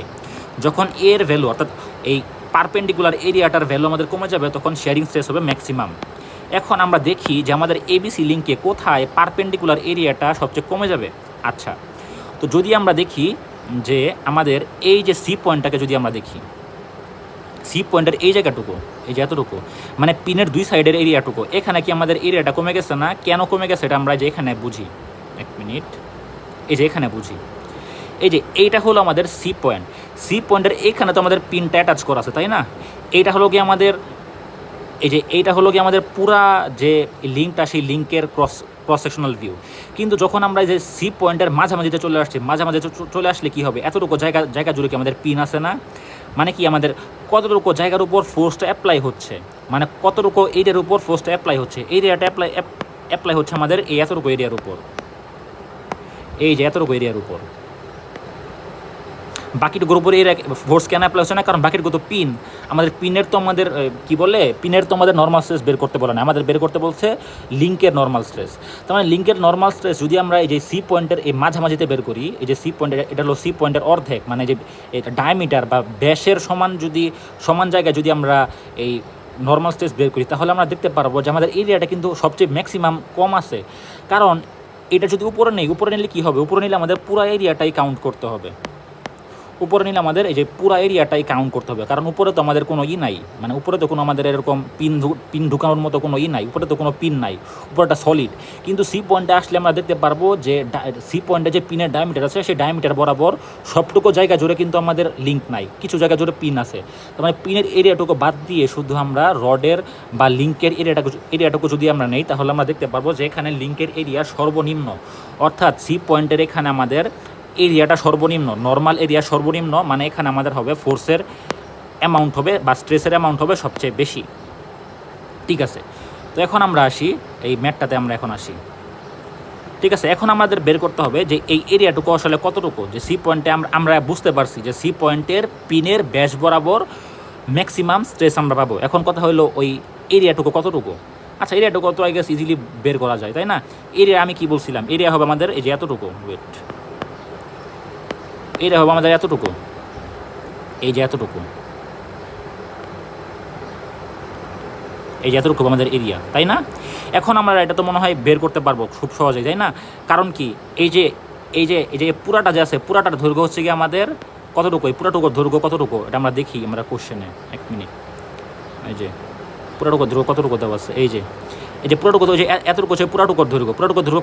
যখন এর ভ্যালু অর্থাৎ এই পারপেন্ডিকুলার এরিয়াটার ভ্যালু আমাদের কমে যাবে, তখন শেয়ারিং স্ট্রেস হবে ম্যাক্সিমাম। এখন আমরা দেখি যে আমাদের এবিসি লিঙ্কে কোথায় পারপেন্ডিকুলার এরিয়াটা সবচেয়ে কমে যাবে। আচ্ছা, তো যদি আমরা দেখি যে আমাদের এই যে সি পয়েন্টটাকে যদি আমরা দেখি, সি পয়েন্টের এই জায়গাটুকু, এই যে এতটুকু, মানে পিনের দুই সাইডের এরিয়াটুকু, এখানে কি আমাদের এরিয়াটা কমে গেছে না? কেন কমে গেছে এটা আমরা যে এখানে বুঝি, এক মিনিট, এই যে এখানে বুঝি। এই যে এইটা হলো আমাদের সি পয়েন্টের এইখানে তো আমাদের পিনটা অ্যাটাচ করা আছে, তাই না? এইটা হলো কি আমাদের, এই যে এইটা হলো কি আমাদের পুরা যে লিঙ্কটা, সেই লিঙ্কের ক্রস সেকশনাল ভিউ। কিন্তু যখন আমরা যে সি পয়েন্টের মাঝামাঝিতে চলে আসলে কি হবে, এতটুকু জায়গা জুড়ে কি আমাদের পিন আছে না? মানে কি আমাদের কতটুকু জায়গার উপর ফোর্সটা অ্যাপ্লাই হচ্ছে, মানে কতটুকু এরিয়ার উপর ফোর্সটা অ্যাপ্লাই হচ্ছে, এরিয়াটা অ্যাপ্লাই হচ্ছে আমাদের এই এতটুকু এরিয়ার উপর, এই যে এতটুকু এরিয়ার উপর। বাকিটুকুর উপরে এর ফোর্স কেন অ্যাপ্লাই হচ্ছে না? কারণ বাকিটুকু তো পিন, আমাদের পিনের তো আমাদের কী বলে, পিনের তো আমাদের নর্মাল স্ট্রেস বের করতে বলে না, আমাদের বের করতে বলছে লিঙ্কের নর্মাল স্ট্রেস। তার মানে লিঙ্কের নর্মাল স্ট্রেস যদি আমরা এই যে সি পয়েন্টের এই মাঝামাঝিতে বের করি, এই যে সি পয়েন্টের, এটা হলো সি পয়েন্টের অর্ধেক, মানে যে ডায়ামিটার বা ব্যাসের সমান জায়গায় যদি আমরা এই নর্মাল স্ট্রেস বের করি, তাহলে আমরা দেখতে পারবো যে আমাদের এরিয়াটা কিন্তু সবচেয়ে ম্যাক্সিমাম কম আছে। কারণ এটা যদি উপরে নিলে কী হবে, উপরে নিলে আমাদের পুরো এরিয়াটাই কাউন্ট করতে হবে, উপরে নিলে আমাদের এই যে পুরো এরিয়াটাই কাউন্ট করতে হবে। কারণ উপরে তো আমাদের কোনো নাই, মানে উপরে তো কোনো আমাদের এরকম পিন ঢুকানোর মতো কোনো নাই, উপরে তো কোনো পিন নাই, উপরেটা সলিড। কিন্তু সি পয়েন্টে আসলে আমরা দেখতে পারবো যে সি পয়েন্টে যে পিনের ডায়ামিটার আছে, সেই ডায়ামিটার বরাবর সবটুকু জায়গা জুড়ে কিন্তু আমাদের লিঙ্ক নাই, কিছু জায়গা জুড়ে পিন আছে। তার মানে পিনের এরিয়াটুকু বাদ দিয়ে শুধু আমরা রডের বা লিঙ্কের এরিয়াটুকু যদি আমরা নেই, তাহলে আমরা দেখতে পারবো যে এখানে লিঙ্কের এরিয়া সর্বনিম্ন, অর্থাৎ সি পয়েন্টের এখানে আমাদের এরিয়াটা সর্বনিম্ন, নর্মাল এরিয়া সর্বনিম্ন, মানে এখানে আমাদের হবে ফোর্সের অ্যামাউন্ট হবে বা স্ট্রেসের অ্যামাউন্ট হবে সবচেয়ে বেশি। ঠিক আছে, তো এখন আমরা আসি এই ম্যাটটাতে, আমরা এখন আসি। ঠিক আছে, এখন আমাদের বের করতে হবে যে এই এরিয়াটুকু আসলে কতটুকু, যে সি পয়েন্টে আমরা বুঝতে পারছি যে সি পয়েন্টের পিনের ব্যাস বরাবর ম্যাক্সিমাম স্ট্রেস আমরা পাবো। এখন কথা হলো ওই এরিয়াটুকু কতটুকু। আচ্ছা, এরিয়াটুকু তো আই গেস ইজিলি বের করা যায়, তাই না? এরিয়া আমি কি বলছিলাম, এরিয়া হবে আমাদের এই যে এতটুকু, ওয়েট, এটা হবে আমাদের এতটুকু, এই যে এতটুকু। এই যে এতটুকু আমাদের এরিয়া, তাই না? এখন আমরা এটা তো মনে হয় বের করতে পারবো খুব সহজেই, তাই না? কারণ কি, এই যে এই যে এই যে পুরাটা যে আছে, পুরাটার দৈর্ঘ্য হচ্ছে কি আমাদের কতটুকু, এই পুরাটুকুর দৈর্ঘ্য কতটুকু এটা আমরা দেখি আমরা কোশ্চেনে। এক মিনিট, এই যে পুরাটুকুর দৈর্ঘ্য কতটুকু দেওয়া আছে, এই যে পুরাটুকু, যে এতটুকু হচ্ছে পুরাটুকুর দৈর্ঘ্য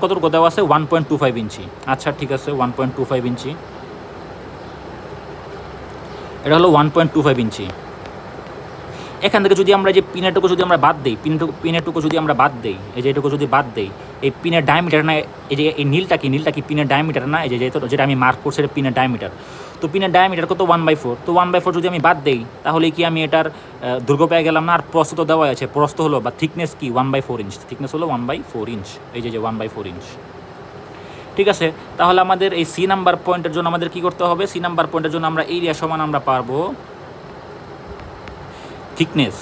কতটুকু দেওয়া আছে 1.25 ইঞ্চি। আচ্ছা ঠিক আছে, 1.25 ইঞ্চি, এটা হলো 1.25 ইঞ্চি। এখান থেকে যদি আমরা যে পিনেটুকু যদি আমরা বাদ দিই, পিনেটুকু যদি আমরা বাদ দিই, এই যে এটুকু যদি বাদ দিই, এই পিনের ডায়ামিটার না, এই যে এই নীলটা কি পিনের ডায়ামিটার না, এই যে যেটা আমি মার্ক করছি এটা পিনের ডায়ামিটার। তো পিনের ডায়ামিটার কত 1/4, তো 1/4 যদি আমি বাদ দিই তাহলে কি আমি এটার দৈর্ঘ্য পেয়ে গেলাম না? আর প্রস্থ তো দেওয়া আছে, প্রস্থ হলো বা থিকনেস কি 1/4 ইঞ্চ, থিকনেস হলো 1/4 ইঞ্চ, এই যে 1/4 ইঞ্চ। ঠিক আছে, তাহলে আমাদের এই সি নাম্বার পয়েন্টের জন্য আমাদের কি করতে হবে? সি নাম্বার পয়েন্টের জন্য আমরা এরিয়া সমান আমরা পারবো থিকনেস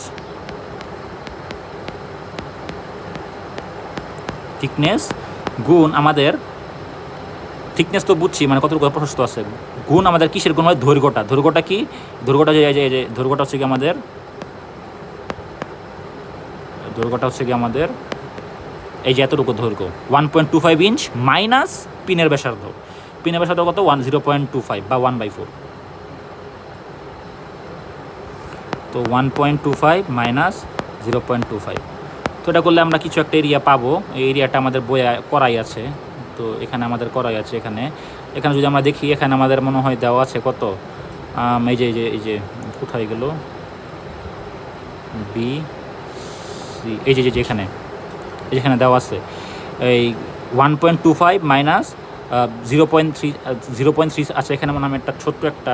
গুণ আমাদের থিকনেস তো বুঝছি মানে কতটুকু প্রশস্ত আছে, গুণ আমাদের কিসের গুণ হয়? দৈর্ঘ্যটা কি? দৈর্ঘ্যটা যে দৈর্ঘ্যটা হচ্ছে কি আমাদের, দৈর্ঘ্যটা হচ্ছে কি আমাদের এই যে এতটুকু দৈর্ঘ্য 1.25 ইঞ্চ মাইনাস পিনের ব্যাসার্ধ। পিনের ব্যাসার্ধ কত? 0.25 বা 1/4। তো 1.25 মাইনাস 0.25, তো এটা করলে আমরা কিছু একটা এরিয়া পাবো। এই এরিয়াটা আমাদের বইয়ে করাই আছে, তো এখানে আমাদের করাই আছে। এখানে যদি আমরা দেখি, এখানে আমাদের মনে হয় দেওয়া আছে কত, এই যে কোথায় গেল বি সি, এই যে যেখানে দেওয়া আছে এই 1.25 মাইনাস 0.3। আচ্ছা এখানে মনে হয় একটা ছোট্ট একটা,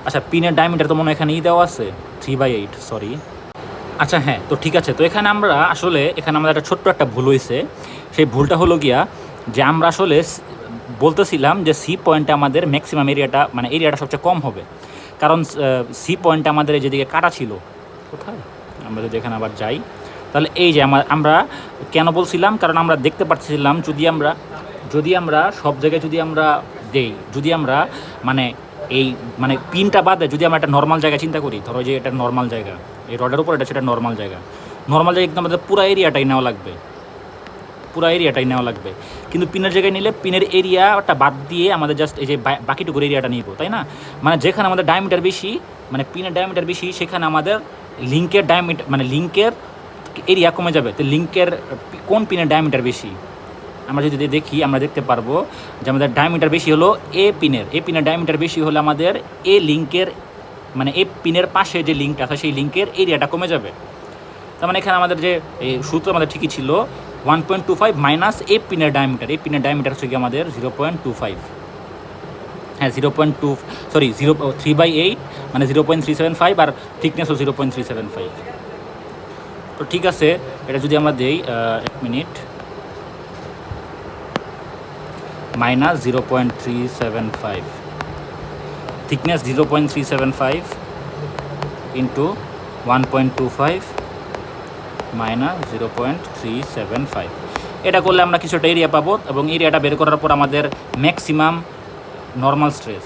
আচ্ছা পিনের ডায়ামিটার তো মনে হয় এখানেই দেওয়া আছে 3/8, সরি। আচ্ছা হ্যাঁ, তো ঠিক আছে। তো এখানে আমাদের একটা ছোট্ট একটা ভুল হয়েছে। সেই ভুলটা হলো গিয়া যে আমরা আসলে বলতেছিলাম যে সি পয়েন্টে আমাদের ম্যাক্সিমাম এরিয়াটা, মানে এরিয়াটা সবচেয়ে কম হবে, কারণ সি পয়েন্টে আমাদের যেদিকে কাটা ছিল, কোথায় আমরা যদি এখানে আবার যাই, তাহলে এই যে আমরা কেন বলছিলাম, কারণ আমরা দেখতে পাচ্ছিলাম যদি আমরা সব জায়গায় যদি আমরা মানে মানে পিনটা বাদে যদি আমরা একটা নর্মাল জায়গা চিন্তা করি, ধরো যে এটা নর্মাল জায়গা, এই রডের উপর সেটা নর্মাল জায়গা কিন্তু আমাদের পুরো এরিয়াটাই নেওয়া লাগবে, কিন্তু পিনের জায়গায় নিলে পিনের এরিয়াটা বাদ দিয়ে আমাদের জাস্ট এই যে বাকিটুকুর এরিয়াটা নিব, তাই না? মানে যেখানে আমাদের ডায়ামিটার বেশি, মানে পিনের ডায়ামিটার বেশি, সেখানে আমাদের লিঙ্কের ডায়ামিটার, মানে লিঙ্কের এরিয়া কমে যাবে। তো লিঙ্কের কোন পিনের ডায়ামিটার বেশি আমরা যদি দেখি, আমরা দেখতে পারবো যে আমাদের ডায়ামিটার বেশি হলো এ পিনের ডায়ামিটার বেশি হলে আমাদের এ লিঙ্কের, মানে এ পিনের পাশে যে লিঙ্কটা আছে সেই লিঙ্কের এরিয়াটা কমে যাবে। তার মানে এখানে আমাদের যে এই সূত্র আমাদের ঠিকই ছিল 1.25 মাইনাস এ পিনের ডায়ামিটার হচ্ছে কি আমাদের 0.25, হ্যাঁ 3/8 মানে 0.375, আর থিকনেসও 0.375। তো ঠিক আছে, এটা যদি আমরা দেই, এক minute, minus 0.375, thickness 0.375 into 1.25 minus 0.375। এটা করলে আমরা কিছু একটা এরিয়া পাবো, এবং এরিয়াটা বের করার পর আমাদের ম্যাক্সিমাম নর্মাল স্ট্রেস,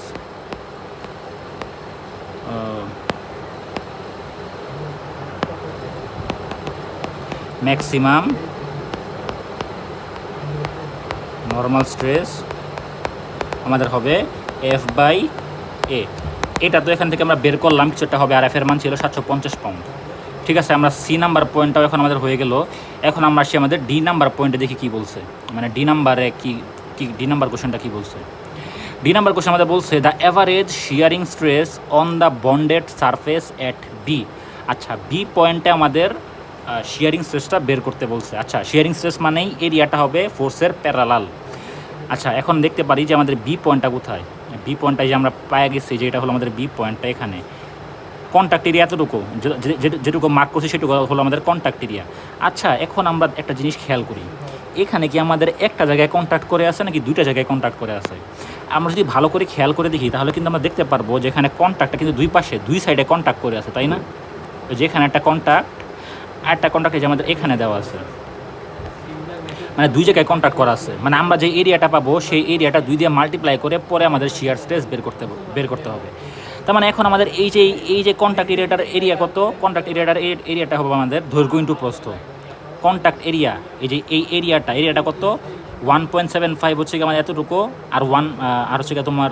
আমাদের হবে F/A। এটা তো এখান থেকে আমরা বের করলাম কিছু একটা হবে, আর এফ এর মান ছিল 750 পাউন্ড। ঠিক আছে, আমরা সি নাম্বার পয়েন্টটাও এখন আমাদের হয়ে গেল। এখন আমরা আসি আমাদের ডি নাম্বার পয়েন্টে দেখি কী বলছে, মানে ডি নাম্বার কোশ্চেনটা কী বলছে। ডি নাম্বার কোশ্চেন আমাদের বলছে the average shearing stress on the bonded surface at B. আচ্ছা, বি পয়েন্টে আমাদের শিয়ারিং স্ট্রেসটা বের করতে বলছে। আচ্ছা, শিয়ারিং স্ট্রেস মানেই এরিয়াটা হবে ফোর্সের প্যারালাল। আচ্ছা, এখন দেখতে পারি যে আমাদের বি পয়েন্টটা কোথায়। বি পয়েন্টটা যে আমরা পায়ে গেছি, যে এটা হলো আমাদের বি পয়েন্টটা, এখানে কন্ট্যাক্ট এরিয়া এতটুকু, যেটুকু মার্ক করছি সেটুকু হলো আমাদের কন্ট্যাক্ট এরিয়া। আচ্ছা, এখন আমরা একটা জিনিস খেয়াল করি, এখানে কি আমাদের একটা জায়গায় কন্ট্যাক্ট করে আছে নাকি দুইটা জায়গায় কন্ট্যাক্ট করে আছে? আমরা যদি ভালো করে খেয়াল করে দেখি তাহলে কিন্তু আমরা দেখতে পারবো যে এখানে কন্ট্যাক্টটা কিন্তু দুই সাইডে কন্ট্যাক্ট করে আছে, তাই না? যেখানে একটা কন্ট্যাক্ট আর একটা কন্ট্যাক্ট যে আমাদের এখানে দেওয়া আছে, মানে দুই জায়গায় কন্ট্যাক্ট করা আছে। মানে আমরা যে এরিয়াটা পাবো সেই এরিয়াটা 2 দিয়ে মাল্টিপ্লাই করে পরে আমাদের শিয়ার স্ট্রেস বের করতে হবে। তার মানে এখন আমাদের এই যে কন্ট্যাক্ট এরিয়াটার এরিয়া কত, কন্ট্যাক্ট এরিয়াটার এরিয়াটা হবে আমাদের দৈর্ঘ্য ইন্টু প্রস্থ। কন্ট্যাক্ট এরিয়া এই যে এই এরিয়াটা কত, 1.75 হচ্ছে কি আমাদের এতটুকু, আর হচ্ছে কি তোমার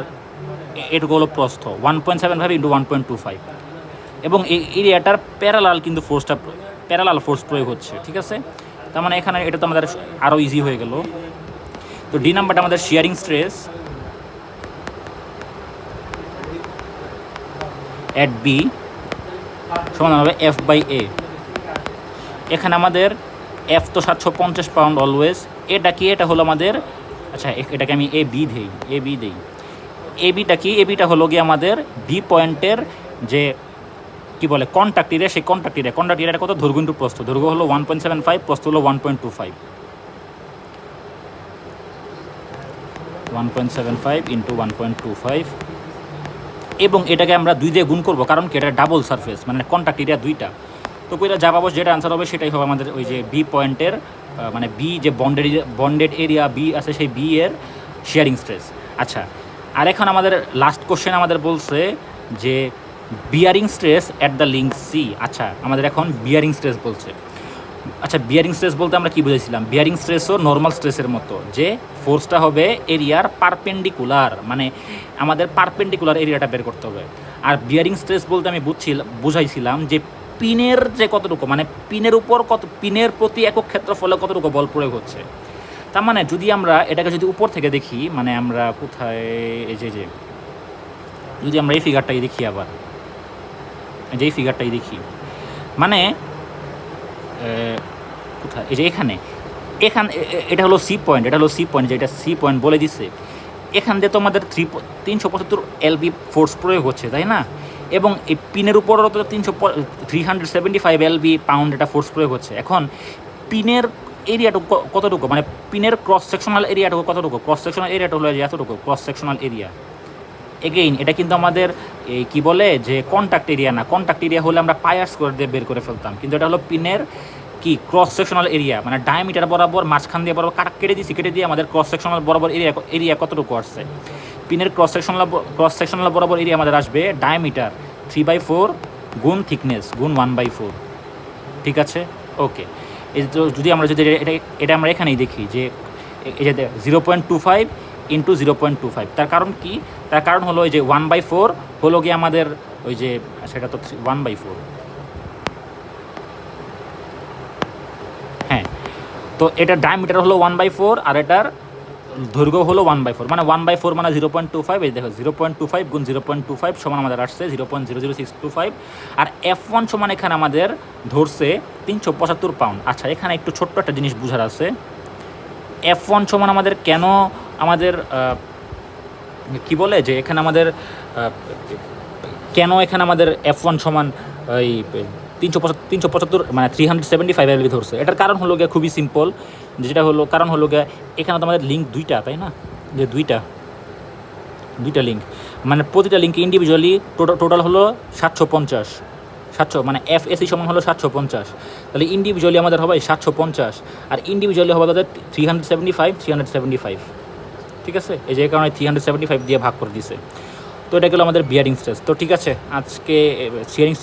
এটুকু হলো প্রস্থ, 1.75 ইন্টু 1.25। এবং এই এরিয়াটার প্যারালাল কিন্তু প্যারালাল ফোর্স প্রয়োগ হচ্ছে, ঠিক আছে। তার মানে এখানে এটা তো আমাদের আরও ইজি হয়ে গেল। তো ডি নাম্বারটা আমাদের শিয়ারিং স্ট্রেস এট বি সমান হবে F/A। এখানে আমাদের এফ তো 750 পাউন্ড অলওয়েজ। এটা কি, এটা হলো আমাদের, আচ্ছা এটাকে আমি এ বি দেই। বিটা কি, বিটা হলো গিয়ে আমাদের বি পয়েন্টের যে কি বলে কন্ট্যাক্ট এরিয়া, সেই কন্ট্যাক্ট এরিয়াটা কত, দৈর্ঘ্য ইন্টু প্রস্থ। দৈর্ঘ্য হলো 1.75, প্রস্থ হলো 1.25, 1.75 ইন্টু 1.25। এবং এটাকে আমরা 2 দিয়ে গুণ করবো, কারণ কি এটা ডাবল সারফেস, মানে কন্ট্যাক্ট এরিয়া দুইটা। তো কইরা যা পাবো যেটা আনসার হবে সেটাই হবে আমাদের ওই যে বি পয়েন্টের, মানে বি যে বন্ডেড এরিয়া বি আছে, সেই বি এর শেয়ারিং স্ট্রেস। আচ্ছা, আর এখন আমাদের লাস্ট কোশ্চেন আমাদের বলছে যে bearing stress at the link C. আচ্ছা, আমাদের এখন বিয়ারিং স্ট্রেস বলছে। আচ্ছা, বিয়ারিং স্ট্রেস বলতে আমরা কি বুঝেছিলাম, বিয়ারিং স্ট্রেসও নর্মাল স্ট্রেসের মতো, যে ফোর্সটা হবে এরিয়ার পারপেন্ডিকুলার, মানে আমাদের পারপেন্ডিকুলার এরিয়াটা বের করতে হবে। আর বিয়ারিং স্ট্রেস বলতে আমি বুঝাইছিলাম যে পিনের যে কতটুকু, মানে পিনের উপর পিনের প্রতি একক ক্ষেত্রফলে কতটুকু বল প্রয়োগ হচ্ছে। তার মানে যদি আমরা এটাকে যদি উপর থেকে দেখি, মানে আমরা কোথায়, এই যে যদি আমরা এই ফিগারটাই দেখি, আবার এই ফিগারটাই দেখি, মানে কোথায়, এই যে এখানে এটা হলো সি পয়েন্ট, যেটা সি পয়েন্ট বলে দিচ্ছে। এখান দিয়ে তো আমাদের 375 LB ফোর্স প্রয়োগ হচ্ছে, তাই না। এবং এই পিনের উপরও তো 375 LB পাউন্ড এটা ফোর্স প্রয়োগ হচ্ছে। এখন পিনের এরিয়াটুকু কতটুকু, মানে পিনের ক্রস সেকশনাল এরিয়াটুকু কতটুকু, ক্রস সেকশনাল এরিয়াটা হলো এতটুকু ক্রস সেকশনাল এরিয়া। এগেইন এটা কিন্তু আমাদের এই কি বলে যে কন্ট্যাক্ট এরিয়া না, কন্ট্যাক্ট এরিয়া হলে আমরা পায়ার্স করে দিয়ে বের করে ফেলতাম, কিন্তু এটা হলো পিনের কি ক্রস সেকশনাল এরিয়া, মানে ডায়ামিটার বরাবর মাঝখান দিয়ে বরাবর কেটে দিয়ে আমাদের ক্রস সেকশনাল বরাবর এরিয়া কতটুকু আসছে। পিনের ক্রস সেকশনাল বরাবর এরিয়া আমাদের আসবে ডায়ামিটার 3/4 গুণ থিকনেস গুণ 1/4, ঠিক আছে। ওকে, এই তো যদি এটা আমরা এখানেই দেখি যে এই যে 0.25 ইন্টু 0.25, তার কারণ কি, তার কারণ হলো ওই যে 1/4 হলো গিয়ে আমাদের ওই যে, সেটা তো 1/4, হ্যাঁ। তো এটার ডায়ামিটার হলো 1/4 আর এটার দৈর্ঘ্য হলো 1/4, মানে 1/4 মানে 0.25। এই দেখো 0.25 গুণ 0.25 সমান আমাদের আসছে 0.00625। আর F1 সমান এখানে আমাদের ধরছে 375 পাউন্ড। আচ্ছা, এখানে একটু ছোট্ট একটা জিনিস বুঝার আছে। F1 সমান আমাদের কেন আমাদের কি বলে যে এখানে আমাদের কেন এখানে আমাদের F1 সমান এই 375 মানে 375 LB ধরছে। এটার কারণ হলো গিয়ে খুবই সিম্পল, যেটা হলো কারণ হলো গিয়ে এখানে তো আমাদের লিঙ্ক দুইটা, তাই না, যে দুইটা লিঙ্ক, মানে প্রতিটা লিঙ্কে ইন্ডিভিজুয়ালি টোটাল হলো 750, মানে FSE সমান হলো 750। তাহলে ইন্ডিভিজুয়ালি আমাদের হবে 750, আর ইন্ডিভিজুয়ালি হবে তাদের 375, ঠিক আছে। এই যে কারণে 375 দিয়ে ভাগ করে দিছে। তো এটা গেলো আমাদের বিয়ারিং স্ট্রেস। তো ঠিক আছে, আজকে শিয়ারিং